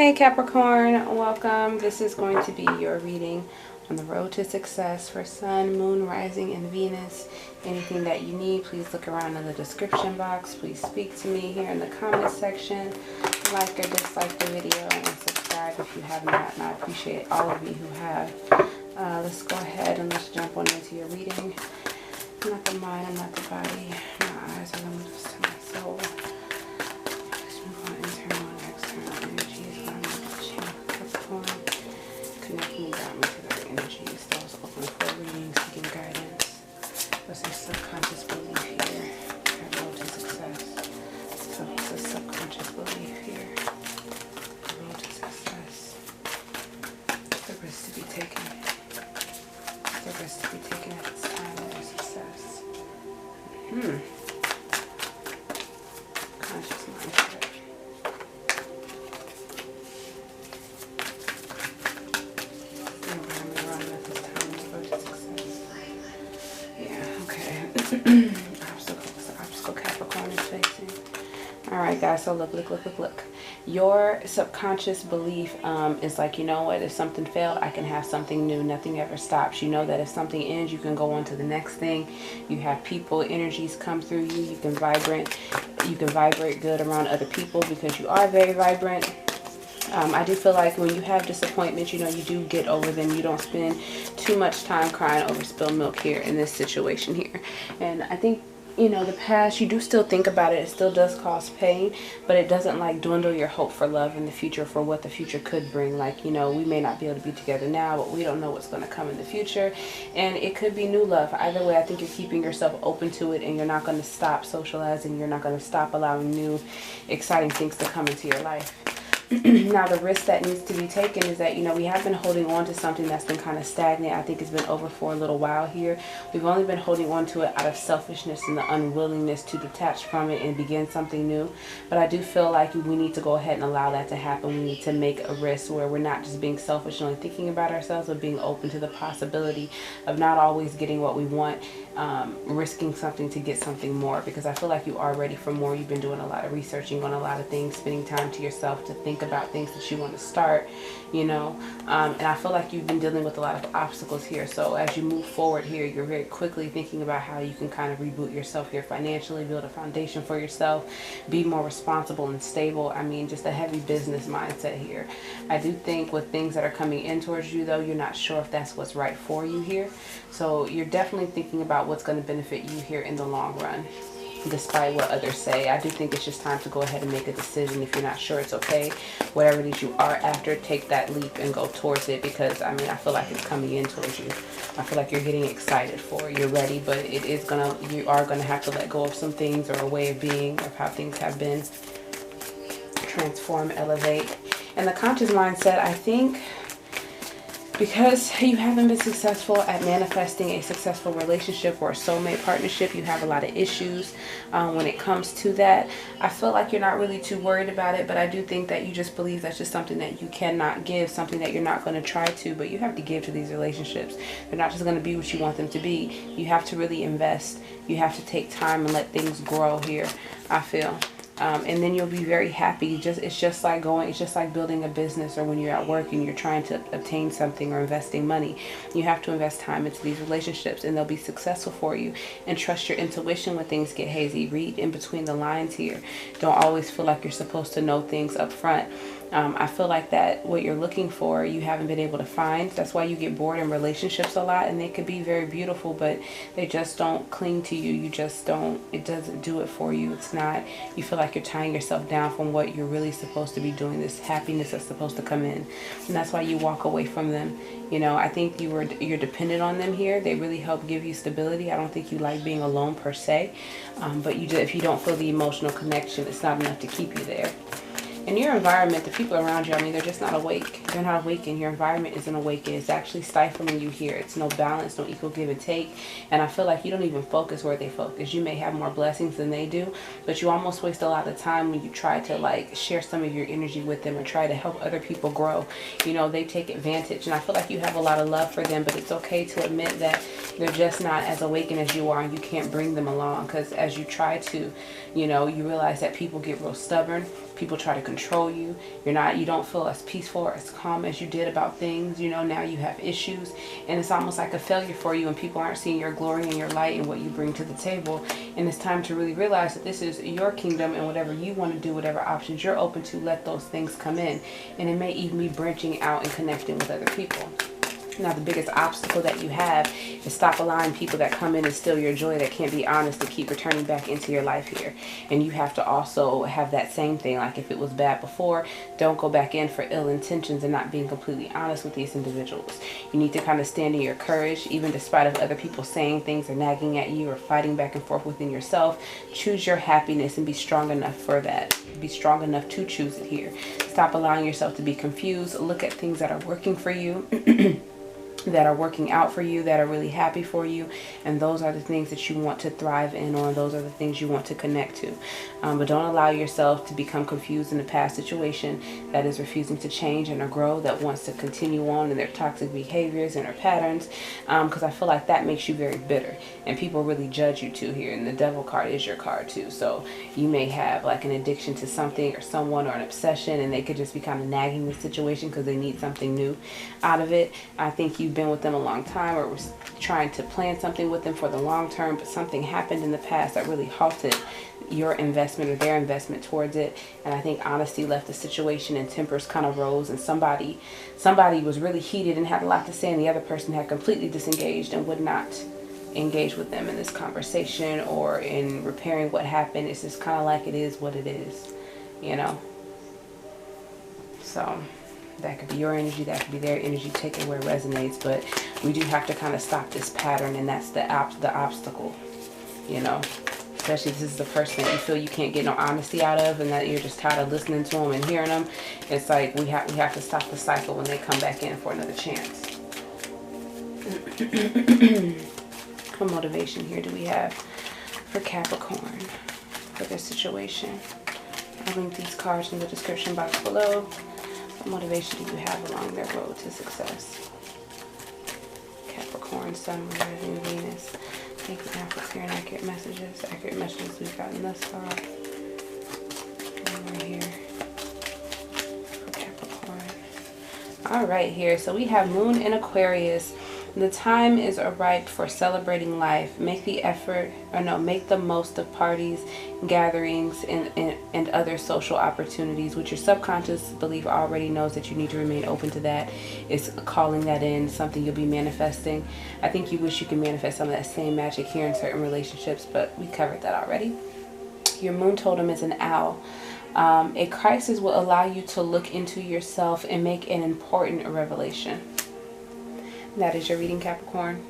Hey Capricorn, welcome. This is going to be your reading on the road to success for Sun, Moon, Rising, and Venus. Anything that you need, please look around in the description box. Please speak to me here in the comment section. Like or dislike the video and subscribe if you have not, and I appreciate all of you who have. Let's go ahead and let's jump on into your reading. I'm not the mind, I'm not the body. My eyes are the moves to my soul. Internal and external energies. Connect me, guide me to their energies. Those open for reading, seeking guidance. What's your subconscious belief here? Your road to success. So what's a subconscious belief here? The road to success. The risk to be taken. The risk to be taken at this time of your success. Conscious mindset. Obstacle Capricorn is facing. Alright guys, so look. Your subconscious belief is like, you know what, if something failed, I can have something new. Nothing ever stops. You know that if something ends, you can go on to the next thing. You have people, energies come through you. You can vibrate good around other people because you are very vibrant. I do feel like when you have disappointments, you know, you do get over them. You don't spend too much time crying over spilled milk here in this situation here. And I think, you know, the past, you do still think about it. It still does cause pain, but it doesn't like dwindle your hope for love in the future, for what the future could bring. Like, you know, we may not be able to be together now, but we don't know what's going to come in the future. And it could be new love. Either way, I think you're keeping yourself open to it, and you're not going to stop socializing. You're not going to stop allowing new, exciting things to come into your life. Now, the risk that needs to be taken is that, you know, we have been holding on to something that's been kind of stagnant. I think it's been over for a little while here. We've only been holding on to it out of selfishness and the unwillingness to detach from it and begin something new. But I do feel like we need to go ahead and allow that to happen. We need to make a risk where we're not just being selfish and only thinking about ourselves, but being open to the possibility of not always getting what we want, risking something to get something more. Because I feel like you are ready for more. You've been doing a lot of researching on a lot of things, spending time to yourself to think about things that you want to start, you know, and I feel like you've been dealing with a lot of obstacles here. So as you move forward here, you're very quickly thinking about how you can kind of reboot yourself here financially, build a foundation for yourself, be more responsible and stable. I mean, just a heavy business mindset here. I do think with things that are coming in towards you, though, you're not sure if that's what's right for you here. So you're definitely thinking about what's going to benefit you here in the long run. Despite what others say, I do think it's just time to go ahead and make a decision. If you're not sure, it's okay. Whatever it is you are after, take that leap and go towards it, because I mean, I feel like it's coming in towards you. I feel like you're getting excited for it. You're ready, but it is you are gonna have to let go of some things, or a way of being, of how things have been. Transform, elevate. And the conscious mindset, I think, because you haven't been successful at manifesting a successful relationship or a soulmate partnership, you have a lot of issues when it comes to that. I feel like you're not really too worried about it, but I do think that you just believe that's just something that you cannot give, something that you're not going to try to, but you have to give to these relationships. They're not just going to be what you want them to be. You have to really invest. You have to take time and let things grow here, I feel. And then you'll be very happy. It's just like building a business, or when you're at work and you're trying to obtain something or investing money. You have to invest time into these relationships, and they'll be successful for you. And trust your intuition when things get hazy. Read in between the lines here. Don't always feel like you're supposed to know things up front. I feel like that what you're looking for, you haven't been able to find. That's why you get bored in relationships a lot, and they could be very beautiful, but they just don't cling to you. You just don't, it doesn't do it for you. It's not, you feel like you're tying yourself down from what you're really supposed to be doing, this happiness that's supposed to come in. And that's why you walk away from them. You know, I think you're dependent on them here. They really help give you stability. I don't think you like being alone per se, but if you don't feel the emotional connection, it's not enough to keep you there. In your environment, the people around you, I mean, they're just not awake. They're not awakened. Your environment isn't awakened. It's actually stifling you here. It's no balance, no equal give and take. And I feel like you don't even focus where they focus. You may have more blessings than they do, but you almost waste a lot of time when you try to like share some of your energy with them or try to help other people grow. You know, they take advantage. And I feel like you have a lot of love for them, but it's okay to admit that they're just not as awakened as you are, and you can't bring them along, because as you try to, you know, you realize that people get real stubborn. People try to control you. You don't feel as peaceful or as calm as you did about things. You know, now you have issues, and it's almost like a failure for you, and people aren't seeing your glory and your light and what you bring to the table. And it's time to really realize that this is your kingdom, and whatever you want to do, whatever options you're open to, let those things come in. And it may even be branching out and connecting with other people. Now, the biggest obstacle that you have is stop allowing people that come in and steal your joy, that can't be honest, to keep returning back into your life here. And you have to also have that same thing. Like, if it was bad before, don't go back in for ill intentions and not being completely honest with these individuals. You need to kind of stand in your courage, even despite of other people saying things or nagging at you or fighting back and forth within yourself. Choose your happiness and be strong enough for that. Be strong enough to choose it here. Stop allowing yourself to be confused. Look at things that are working for you. That are working out for you, that are really happy for you, and those are the things that you want to thrive in, or those are the things you want to connect to. But don't allow yourself to become confused in a past situation that is refusing to change and or grow, that wants to continue on in their toxic behaviors and their patterns, because I feel like that makes you very bitter, and people really judge you too here. And the devil card is your card too, so you may have like an addiction to something or someone, or an obsession, and they could just be kind of nagging the situation because they need something new out of it. I think you've been with them a long time, or was trying to plan something with them for the long term, but something happened in the past that really halted your investment or their investment towards it. And I think honesty left the situation, and tempers kind of rose, and somebody was really heated and had a lot to say, and the other person had completely disengaged and would not engage with them in this conversation or in repairing what happened. It's just kind of like, it is what it is, you know. So that could be your energy, that could be their energy. Take it where it resonates, but we do have to kind of stop this pattern, and that's the obstacle, you know. Especially if this is the person that you feel you can't get no honesty out of, and that you're just tired of listening to them and hearing them. It's like we have to stop the cycle when they come back in for another chance. What motivation here do we have for Capricorn for this situation? I'll link these cards in the description box below. What motivation do you have along their road to success? Capricorn, Sun, Moon, Rising, Venus. Thank you now for clear and accurate messages. Accurate messages we've gotten thus far. And we're here for Capricorn. Alright, here. So we have Moon in Aquarius. The time is ripe for celebrating life. Make the most of parties, gatherings, and other social opportunities, which your subconscious belief already knows that you need to remain open to. That is calling that in, something you'll be manifesting. I think you wish you could manifest some of that same magic here in certain relationships, but we covered that already. Your moon totem is an owl. A crisis will allow you to look into yourself and make an important revelation. That is your reading, Capricorn.